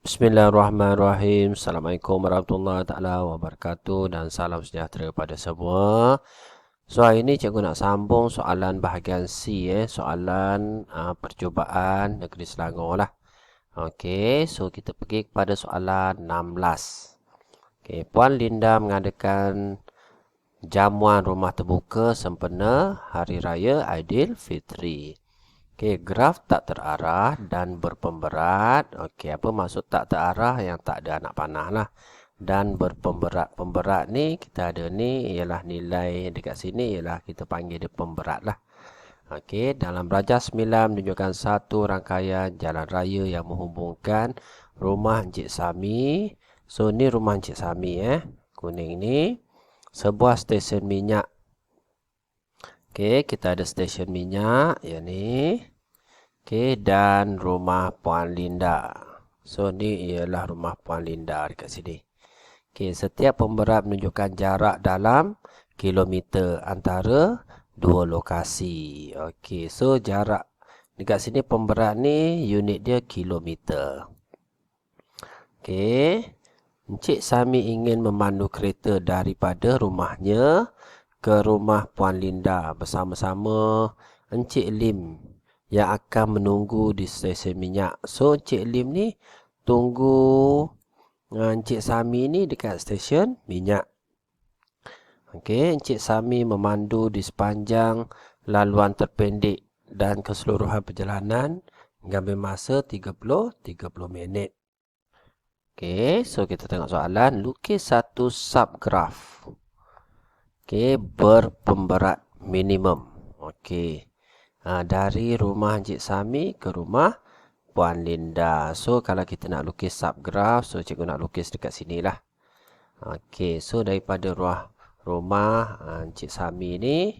Bismillahirrahmanirrahim. Assalamualaikum warahmatullahi taala wabarakatuh dan salam sejahtera pada semua. So hari ini cikgu nak sambung soalan bahagian C, soalan percubaan negeri Selangor lah. Okey, so kita pergi kepada soalan 16. Okey, Puan Linda mengadakan jamuan rumah terbuka sempena Hari Raya Aidilfitri. Okey, graf tak terarah dan berpemberat. Okey, apa maksud tak terarah? Yang tak ada anak panah lah. Dan berpemberat. Pemberat ni kita ada ni ialah nilai dekat sini ialah kita panggil dia pemberat lah. Okey, dalam Rajah 9 menunjukkan satu rangkaian jalan raya yang menghubungkan rumah Encik Sami. So ni rumah Encik Sami kuning ni. Sebuah stesen minyak. Okey, kita ada stesen minyak yang ni. Okey, dan rumah Puan Linda. So ni ialah rumah Puan Linda dekat sini. Okey, setiap pemberat menunjukkan jarak dalam kilometer antara dua lokasi. Okey, so jarak dekat sini pemberat ni unit dia kilometer. Okey, Encik Sami ingin memandu kereta daripada rumahnya ke rumah Puan Linda bersama-sama Encik Lim yang akan menunggu di stesen minyak. So Encik Lim ni tunggu Encik Sami ni dekat stesen minyak. Okey, Encik Sami memandu di sepanjang laluan terpendek dan keseluruhan perjalanan mengambil masa 30 minit. Okey, so kita tengok soalan. Lukis satu subgraf. Okey, berpemberat minimum. Okey. Dari rumah Encik Sami ke rumah Puan Linda. So kalau kita nak lukis subgraf, so cikgu nak lukis dekat sini lah. Okey, so daripada rumah Encik Sami ni,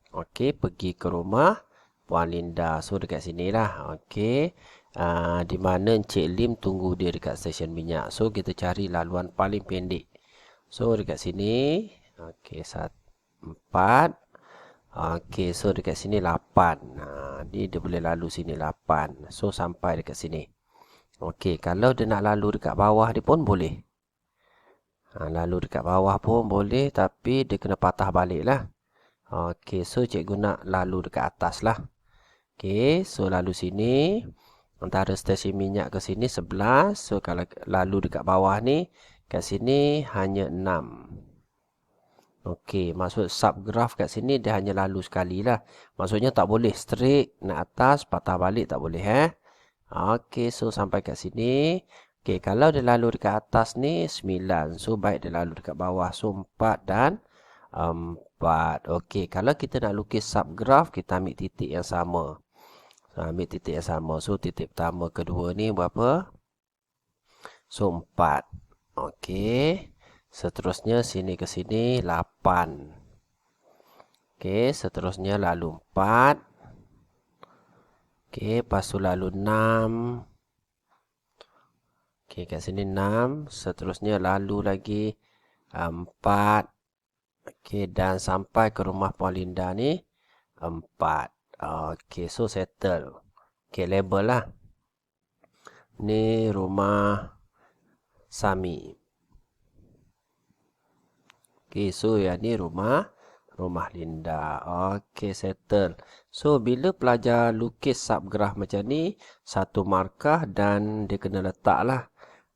okey, pergi ke rumah Puan Linda. So dekat sini lah. Okey, di mana Encik Lim tunggu dia dekat stesen minyak. So kita cari laluan paling pendek. So dekat sini, okey, 4. Okey, so dekat sini 8. Ni dia boleh lalu sini 8. So sampai dekat sini. Okey, kalau dia nak lalu dekat bawah dia pun boleh. Lalu dekat bawah pun boleh, tapi dia kena patah balik lah. Okey, so cikgu nak lalu dekat atas lah. Okey, so lalu sini. Antara stesen minyak ke sini 11. So kalau lalu dekat bawah ni, kat sini hanya 6. Okey, maksud subgraf kat sini dia hanya lalu sekali lah. Maksudnya tak boleh straight nak atas, patah balik tak boleh Okey, so sampai kat sini. Okey, kalau dia lalu dekat atas ni 9. So baik dia lalu dekat bawah. So 4 dan 4. Okey, kalau kita nak lukis subgraf, kita ambil titik yang sama. So titik pertama, kedua ni berapa? So 4. Okey. Seterusnya sini ke sini 8. Okey, seterusnya lalu 4. Okey, lepas tu lalu 6. Okey, kat sini 6. Seterusnya lalu lagi 4. Okey, dan sampai ke rumah Puan Linda ni 4. Okey, so settle. Okey, label lah. Ni rumah Sami. Okey, so yang ni rumah Linda. Okey, settle. So bila pelajar lukis subgraf macam ni, satu markah dan dia kena letaklah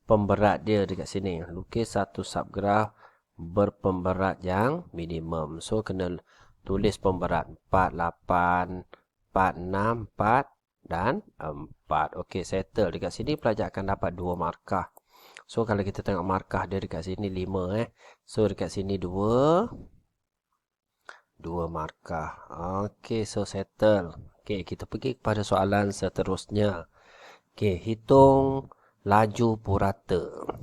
pemberat dia dekat sini. Lukis satu subgraf berpemberat yang minimum. So kena tulis pemberat 4, 8, 4, 6, 4 dan 4. Okey, settle. Dekat sini pelajar akan dapat 2 markah. So kalau kita tengok markah dia dekat sini 5 So dekat sini 2 markah. Okey, so settle. Okey, kita pergi kepada soalan seterusnya. Okey, hitung laju purata.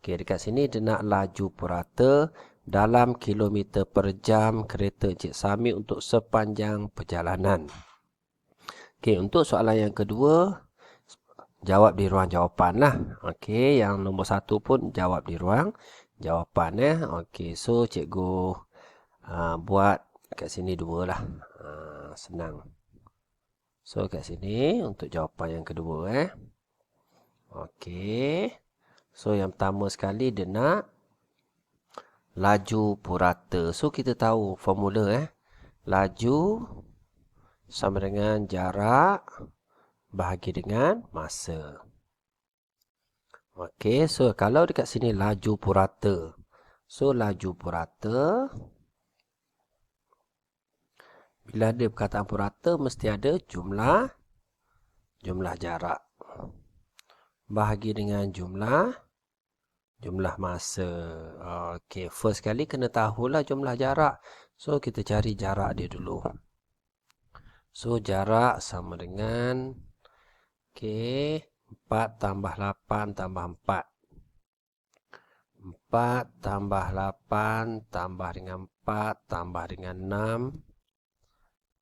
Okey, dekat sini dia nak laju purata dalam kilometer per jam kereta Encik Sami untuk sepanjang perjalanan. Okey, untuk soalan yang kedua, jawab di ruang jawapan lah. Okey, yang nombor 1 pun jawab di ruang jawapan Okey, so cikgu buat kat sini 2 lah. Senang. So kat sini untuk jawapan yang kedua Okey. So yang pertama sekali dia nak laju purata. So kita tahu formula Laju sama dengan jarak bahagi dengan masa. Okey, so kalau dekat sini laju purata. So laju purata, bila ada perkataan purata mesti ada jumlah jarak. Bahagi dengan jumlah masa. Okey, first kali kena tahulah jumlah jarak. So kita cari jarak dia dulu. So jarak sama dengan 4 tambah 8 tambah 4. 4 tambah 8 tambah dengan 4 tambah dengan 6.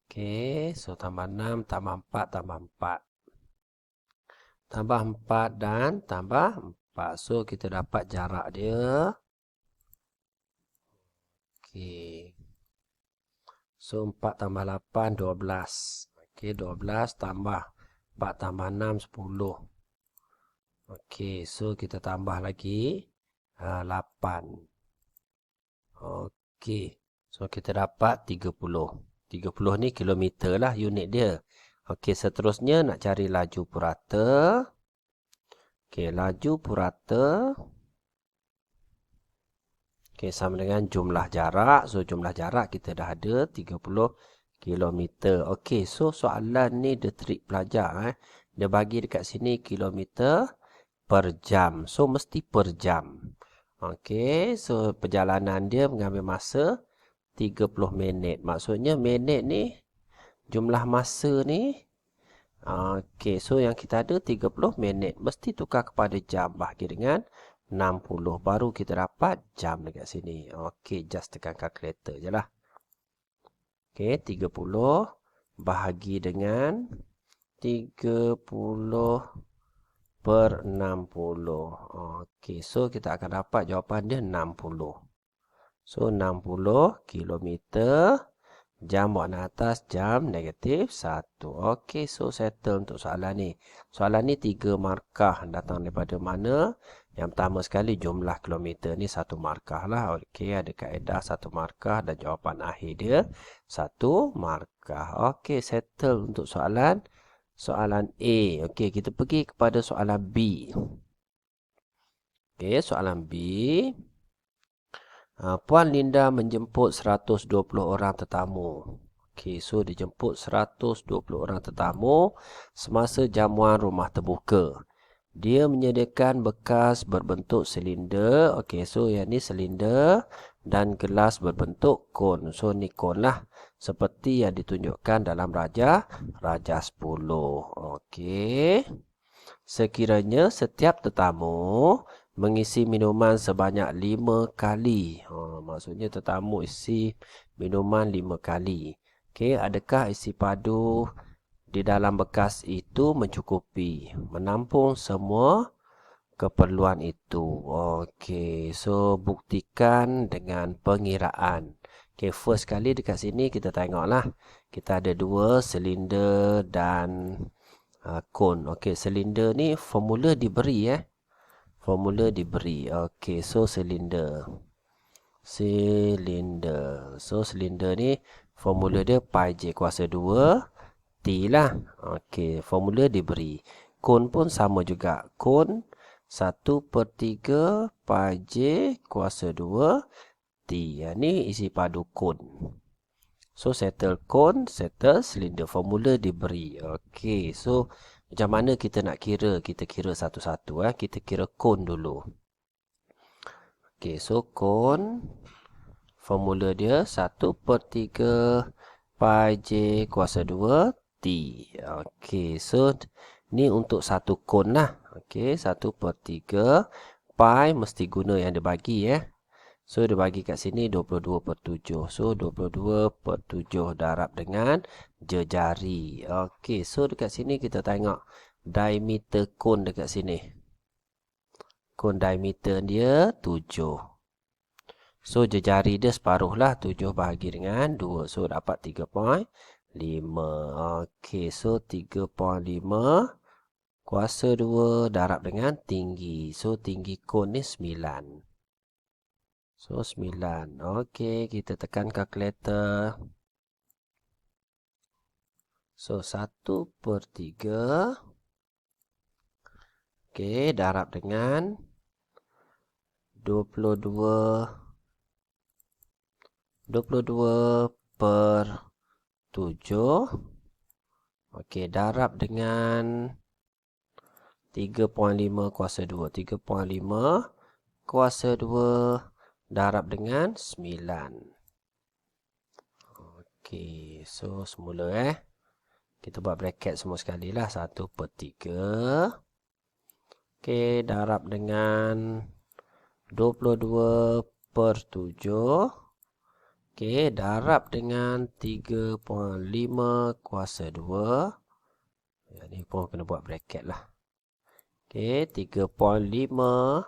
Okey, so tambah 6 tambah 4 tambah 4. Tambah 4 dan tambah 4. So kita dapat jarak dia. Okey. So 4 tambah 8 12. Okey, 12 tambah 4 tambah 6 10. Okey, so kita tambah lagi 8. Okey, so kita dapat 30. 30 ni kilometer lah unit dia. Okey, seterusnya nak cari laju purata. Okey, laju purata. Okey, sama dengan jumlah jarak. So jumlah jarak kita dah ada 30 kilometer. Okey, so soalan ni dia trik pelajar. Dia bagi dekat sini kilometer per jam. So mesti per jam. Okey, so perjalanan dia mengambil masa 30 minit. Maksudnya minit ni jumlah masa ni. Okey, so yang kita ada 30 minit. Mesti tukar kepada jam bahagi dengan 60. Baru kita dapat jam dekat sini. Okey, just tekan kalkulator je lah. Okey, 30 bahagi dengan 30 per 60. Okey, so kita akan dapat jawapan dia 60. So 60 kilometer. Jam buat atas, jam negatif 1. Okey, so settle untuk soalan ni. Soalan ni 3 markah datang daripada mana? Yang pertama sekali jumlah kilometer ni 1 markah lah. Okey, ada kaedah 1 markah dan jawapan akhir dia 1 markah. Okey, settle untuk soalan A. Okey, kita pergi kepada soalan B. Okey, soalan B. Puan Linda menjemput 120 orang tetamu. Okey, so dijemput 120 orang tetamu semasa jamuan rumah terbuka. Dia menyediakan bekas berbentuk silinder. Okey, so yang ni silinder dan gelas berbentuk kon. So ni kon lah. Seperti yang ditunjukkan dalam Raja 10. Okey. Sekiranya setiap tetamu mengisi minuman sebanyak 5 kali. Maksudnya tetamu isi minuman 5 kali. Okey, adakah isi padu di dalam bekas itu mencukupi menampung semua keperluan itu? Okey, so buktikan dengan pengiraan. Okey, first kali dekat sini kita tengoklah. Kita ada 2 silinder dan kon. Okey, silinder ni formula diberi Formula diberi. Okey, so silinder. So silinder ni formula dia pi j kuasa 2 T lah. Okey, formula diberi. Kon pun sama juga. Kon 1/3 pi j kuasa 2 T. Ni isi padu kon. So settle kon, settle silinder. Formula diberi. Okey, so macam mana kita nak kira? Kita kira satu-satu. Kita kira kon dulu. Okey, so kon. Formula dia 1/3 pi j kuasa 2 T. Okey, so ni untuk satu kon lah. Okey, 1/3 pi mesti guna yang dia bagi So dia bagi kat sini 22/7. So 22/7 darab dengan jejari. Okey, so dekat sini kita tengok diameter kon dekat sini. Kon diameter dia 7. So jejari dia separuh lah. 7 bahagi dengan 2. So dapat 3.5. Okey, so 3.5 kuasa 2 darab dengan tinggi. So, tinggi kon ni 9. So, 9. Okey, kita tekan kalkulator. So, 1/3. Okey, darab dengan 22 per 7. Okey, darab dengan 3.5 kuasa 2. 3.5 kuasa 2 darab dengan 9. Okey, so semula kita buat bracket semua sekali lah. 1/3. Okey, darab dengan 22 per 7. Okey, darab dengan 3.5 kuasa 2. Ini pun kena buat bracket lah. Okey, 3.5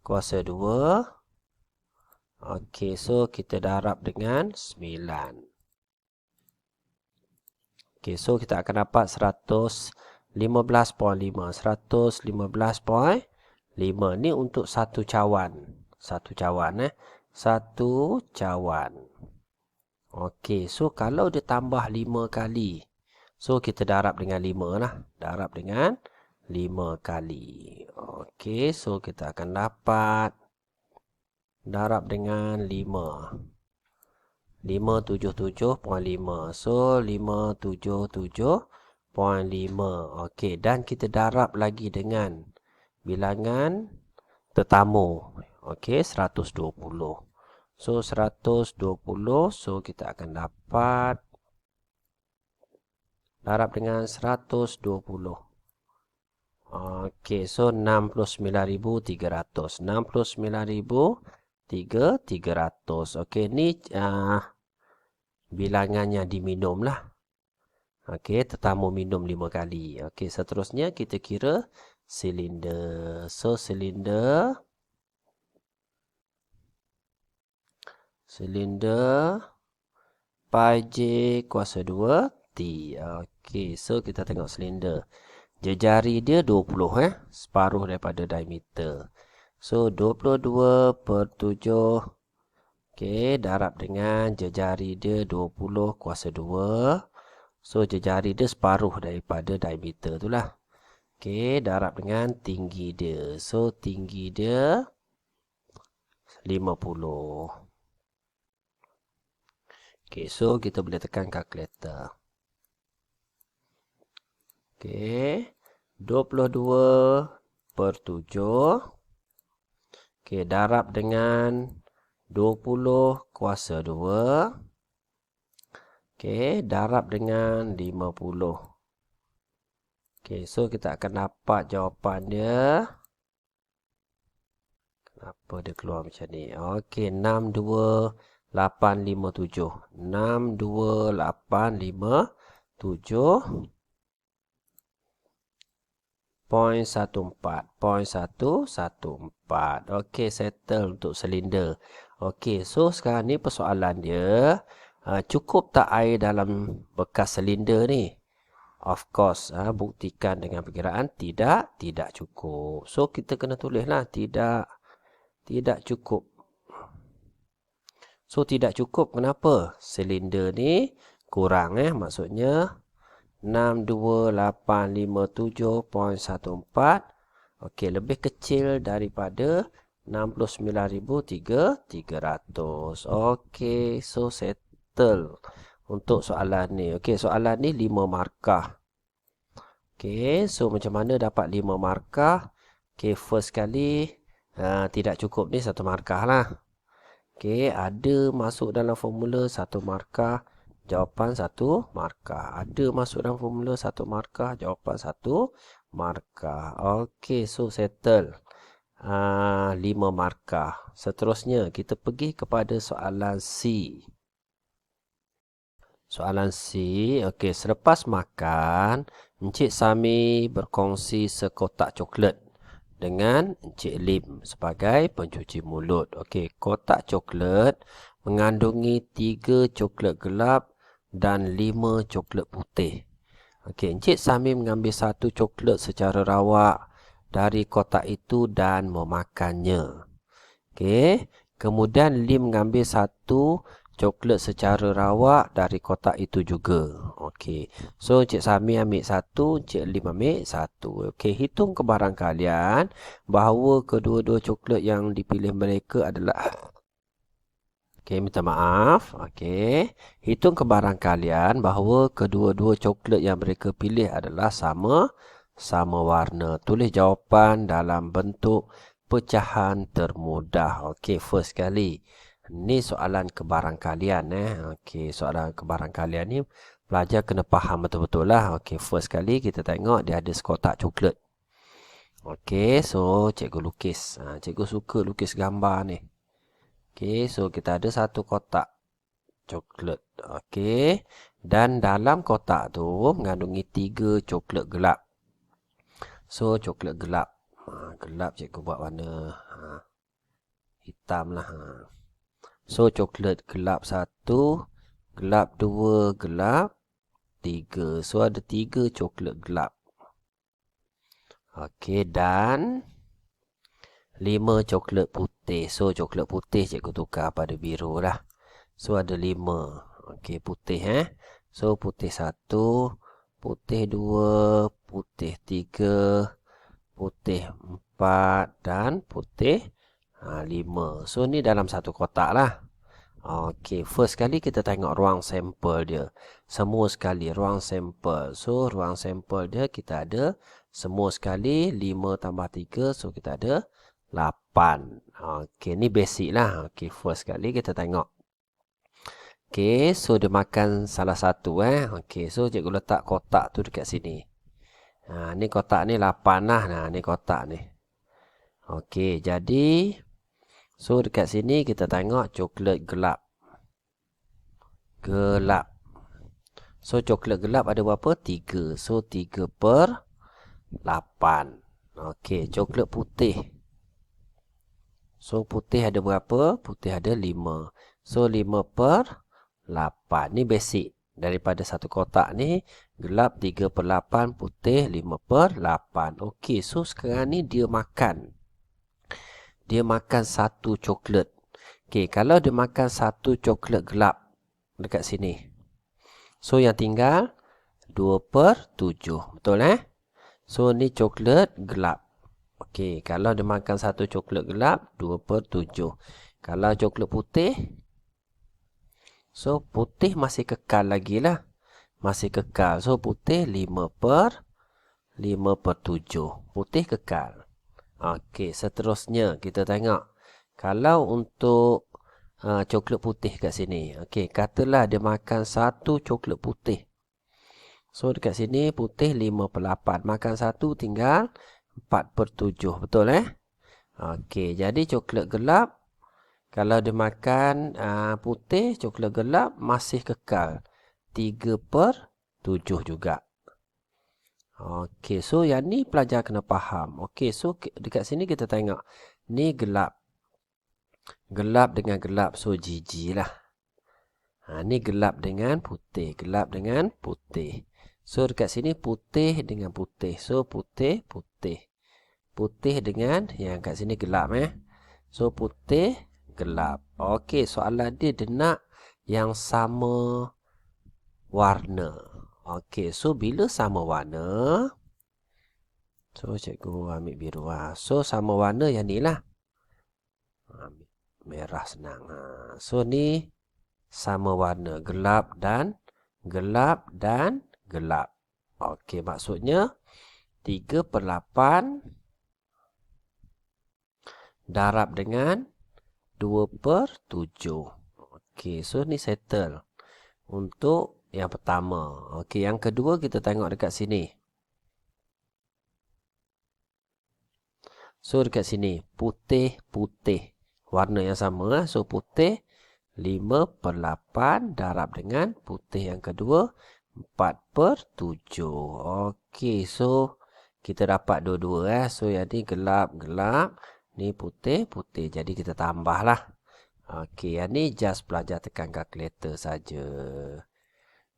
kuasa 2. Okey, so kita darab dengan 9. Okey, so kita akan dapat 115.5. 115.5 ni untuk satu cawan. Satu cawan. Satu cawan. Okey, so kalau dia tambah 5 kali. So, kita darab dengan 5 lah. Darab dengan 5 kali. Okey, so kita akan dapat darab dengan 5. 577.5. So, 577.5. Okey, dan kita darab lagi dengan bilangan tetamu. Okey, 120. So, 120. So, kita akan dapat darab dengan 120. Okey, so 69.300. 69.300. Okey, ni bilangannya diminum lah. Okey, tetamu minum 5 kali. Okey, seterusnya kita kira silinder. So, silinder pi j kuasa 2 T. Okey, so kita tengok silinder. Jejari dia 20 separuh daripada diameter. So 22 per 7. Okey, darab dengan jejari dia 20 kuasa 2. So jejari dia separuh daripada diameter tu lah. Okey, darab dengan tinggi dia. So tinggi dia 50. Okey, so kita boleh tekan kalkulator. Okey, 22 per 7. Okey, darab dengan 20 kuasa 2. Okey, darab dengan 50. Okey, so kita akan dapat jawapan dia. Kenapa dia keluar macam ni? Okey, 62857. 62857. 0.14. Okey, settle untuk silinder. Okey, so sekarang ni persoalan dia, cukup tak air dalam bekas silinder ni? Of course, buktikan dengan perkiraan tidak cukup. So kita kena tulislah tidak cukup. So tidak cukup kenapa? Silinder ni kurang maksudnya 62857.14. Okey, lebih kecil daripada 69.300. Okey, so settle untuk soalan ni. Okey, soalan ni 5 markah. Okey, so macam mana dapat 5 markah? Okey, first kali tidak cukup ni 1 markah lah. Okey, ada masuk dalam formula 1 markah. Jawapan 1 markah. Ada masuk dalam formula 1 markah. Jawapan 1 markah. Okey, so settle. 5 markah. Seterusnya, kita pergi kepada soalan C. Soalan C. Okey, selepas makan, Encik Sami berkongsi sekotak coklat dengan Encik Lim sebagai pencuci mulut. Okey, kotak coklat mengandungi 3 coklat gelap dan 5 coklat putih. Okey, Encik Sami mengambil satu coklat secara rawak dari kotak itu dan memakannya. Okey, kemudian Lim mengambil satu coklat secara rawak dari kotak itu juga. Okey, so Encik Sami ambil satu, Encik Lim ambil satu. Okey, hitung kebarang kalian bahawa kedua-dua coklat yang dipilih mereka adalah... Okey, minta maaf. Okey, hitung kebarang kalian bahawa kedua-dua coklat yang mereka pilih adalah sama warna. Tulis jawapan dalam bentuk pecahan termudah. Okey, first kali. Ni soalan kebarang kalian. Okey, soalan kebarang kalian ni pelajar kena faham betul-betul lah. Okey, first kali kita tengok dia ada sekotak coklat. Okey, so cikgu lukis. Cikgu suka lukis gambar ni. Okey, so kita ada satu kotak coklat. Okey, dan dalam kotak tu mengandungi 3 coklat gelap. So, coklat gelap. Gelap cikgu buat warna hitam lah. So, coklat gelap 1, gelap 2, gelap 3. So, ada 3 coklat gelap. Okey, dan 5 coklat putih. So, coklat putih cikgu tukar pada biru lah. So, ada 5. Okey, putih So, putih 1, putih 2, putih 3, putih 4 dan putih 5. So, ni dalam satu kotak lah. Okey, first kali kita tengok ruang sampel dia. Semua sekali ruang sampel. So, ruang sampel dia kita ada semua sekali 5 tambah 3. So, kita ada 8. Okey, ni basic lah. Okey, first kali kita tengok. Okey, so dia makan salah satu Okey, so cikgu letak kotak tu dekat sini. Ni kotak ni 8 lah. Ni kotak ni. Okey, jadi so dekat sini kita tengok coklat gelap. Gelap. So coklat gelap ada berapa? 3. So 3 per 8. Okey, coklat putih. So putih ada berapa? Putih ada 5. So 5 per 8. Ni basic. Daripada satu kotak ni, gelap 3 per 8, putih 5 per 8. Okey, so sekarang ni dia makan. Dia makan satu coklat. Okey, kalau dia makan satu coklat gelap dekat sini. So yang tinggal 2 per 7. Betul So ni coklat gelap. Okey, kalau dia makan satu coklat gelap, 2 per 7. Kalau coklat putih, so putih masih kekal lagi lah. Masih kekal. So putih 5 per 7. Putih kekal. Okey, seterusnya kita tengok. Kalau untuk coklat putih kat sini. Okey, katalah dia makan satu coklat putih. So dekat sini putih 5 per 8. Makan satu tinggal 4 per 7. Betul Okey, jadi coklat gelap. Kalau dia makan putih, coklat gelap masih kekal. 3 per 7 juga. Okey, so yang ni pelajar kena faham. Okey, so dekat sini kita tengok. Ni gelap. Gelap dengan gelap, so GG lah. Ni gelap dengan putih. Gelap dengan putih. So dekat sini putih dengan putih. So putih, putih. Putih dengan yang kat sini gelap So putih, gelap. Okey, soalan dia nak yang sama warna. Okey, so bila sama warna, so cikgu ambil biru So sama warna yang ni lah. Merah senang. So ni sama warna, gelap dan gelap dan gelap. Okey, maksudnya 3 per 8 darab dengan 2 per 7. Okey, so ni settle. Untuk yang pertama. Okey, yang kedua kita tengok dekat sini. So dekat sini, putih-putih. Warna yang sama. So putih 5 per 8 darab dengan putih yang kedua 4 per 7. Okey, so kita dapat dua-dua So yang ni gelap-gelap. Ni putih-putih. Jadi kita tambahlah. Okey, yang ni just pelajar tekan kalkulator saja.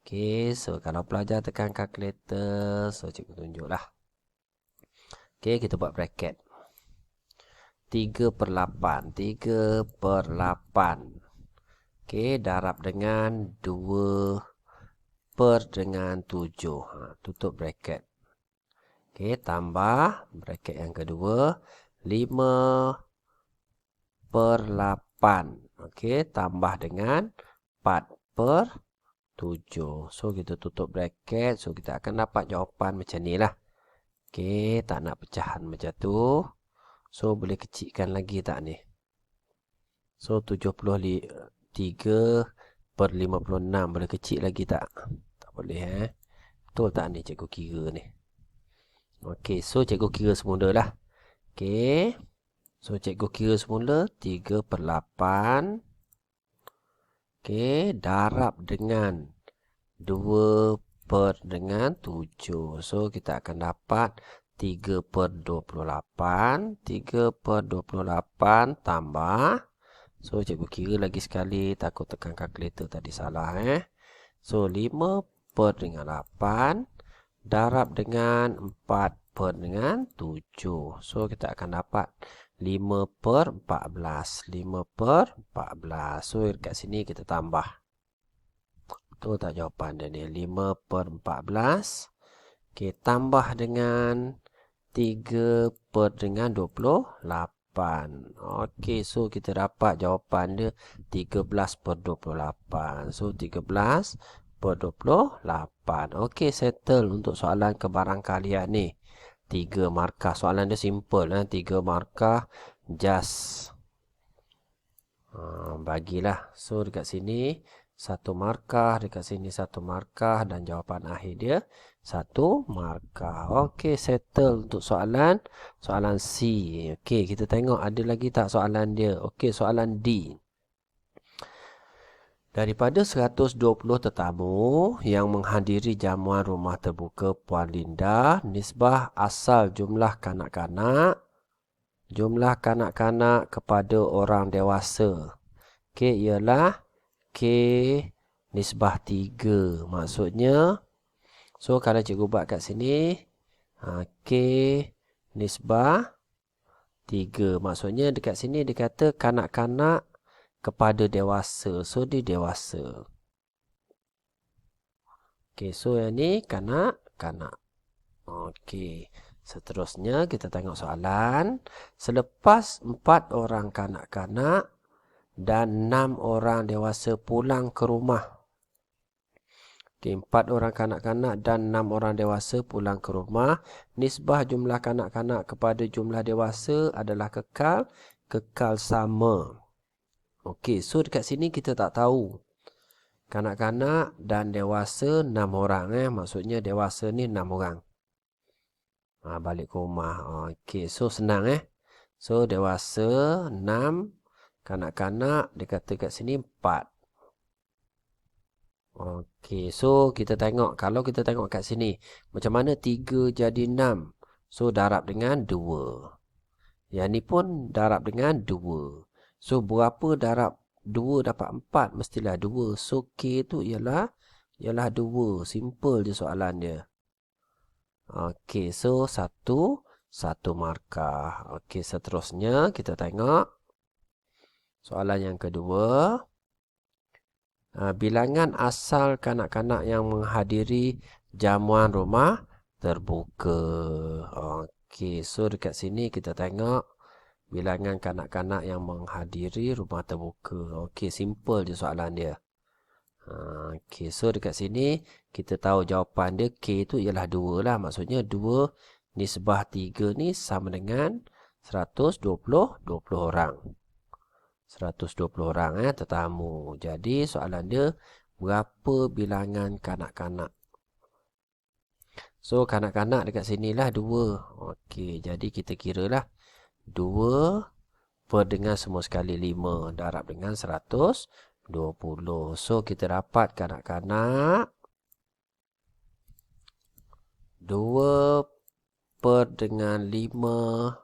Okey, so kalau pelajar tekan kalkulator, so cikgu tunjuklah. Okey, kita buat bracket. 3/8. 3/8. Okey, darab dengan 2/7. Tutup bracket. Okey, tambah bracket yang kedua. 5/8. Okey, tambah dengan 4/7. So, kita tutup bracket. So, kita akan dapat jawapan macam ni lah. Okey, tak nak pecahan macam tu. So, boleh kecilkan lagi tak ni? So, 73/56. Boleh kecil lagi tak? Tak boleh Betul tak ni cikgu kira ni? Okey, so cikgu kira semula lah. Okey. So, cikgu kira semula 3/8. Okey, darab dengan 2/7. So, kita akan dapat 3/28. 3/28 tambah. So, cikgu kira lagi sekali. Takut tekan kalkulator tadi salah So, 5/8 darab dengan 4/7. So, kita akan dapat 5/14. 5/14. So, dekat sini kita tambah. Betul tak jawapan dia ni? 5/14. Okey, tambah dengan 3/28. Okey, so kita dapat jawapan dia 13/28. So, 13/28. Okey, settle untuk soalan kebarangkalian ni. 3 markah. Soalan dia simple 3 markah. Just. Bagilah. So, dekat sini 1 markah. Dekat sini 1 markah. Dan jawapan akhir dia 1 markah. Okey, settle untuk soalan C. Okey, kita tengok ada lagi tak soalan dia. Okey, soalan D. Daripada 120 tetamu yang menghadiri jamuan rumah terbuka Puan Linda, nisbah asal jumlah kanak-kanak kepada orang dewasa K ialah K nisbah 3. Maksudnya, so kalau cikgu buat kat sini, K nisbah 3. Maksudnya dekat sini dia kata kanak-kanak kepada dewasa. So, dia dewasa. Okey, so yang ni kanak-kanak. Okey, seterusnya kita tengok soalan. Selepas 4 orang kanak-kanak dan 6 orang dewasa pulang ke rumah. Okey, 4 orang kanak-kanak dan 6 orang dewasa pulang ke rumah. Nisbah jumlah kanak-kanak kepada jumlah dewasa adalah kekal sama. Okey, so dekat sini kita tak tahu. Kanak-kanak dan dewasa 6 orang Maksudnya dewasa ni 6 orang. Balik ke rumah. Okey, so senang So dewasa 6, kanak-kanak dia kata kat sini 4. Okey, so kita tengok. Kalau kita tengok kat sini, macam mana 3 jadi 6? So darab dengan 2. Yang ni pun darab dengan 2. So, berapa darab 2 dapat 4? Mestilah 2. So, K tu ialah 2. Simple je soalan dia. Okey, so 1 markah. Okey, seterusnya kita tengok soalan yang kedua. Bilangan asal kanak-kanak yang menghadiri jamuan rumah terbuka. Okey, so dekat sini kita tengok bilangan kanak-kanak yang menghadiri rumah terbuka. Okey, simple je soalan dia. Okey, so dekat sini kita tahu jawapan dia K tu ialah 2 lah. Maksudnya 2 nisbah 3 ni sama dengan 120 orang. 120 orang tetamu. Jadi soalan dia berapa bilangan kanak-kanak? So kanak-kanak dekat sinilah 2. Okey, jadi kita kiralah 2 per dengan semua sekali 5 darab dengan 120. So, kita dapat kanak-kanak 2 per dengan 5.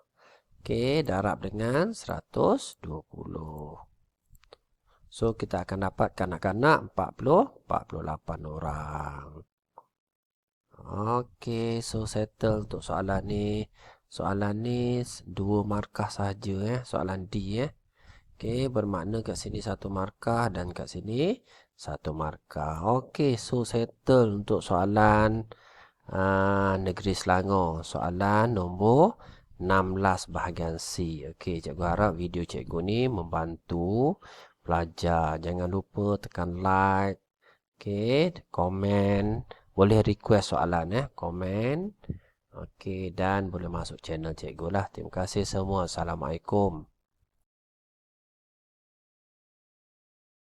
Okey, darab dengan 120. So kita akan dapat kanak-kanak 48 orang. Okey, so settle untuk soalan ni. Soalan ni 2 markah saja soalan D Okey, bermakna kat sini 1 markah dan kat sini 1 markah. Okey, so settle untuk soalan Negeri Selangor. Soalan nombor 16 bahagian C. Okey, cikgu harap video cikgu ni membantu pelajar. Jangan lupa tekan like, okey, komen. Boleh request soalan komen. Okey, dan boleh masuk channel cikgu lah. Terima kasih semua. Assalamualaikum.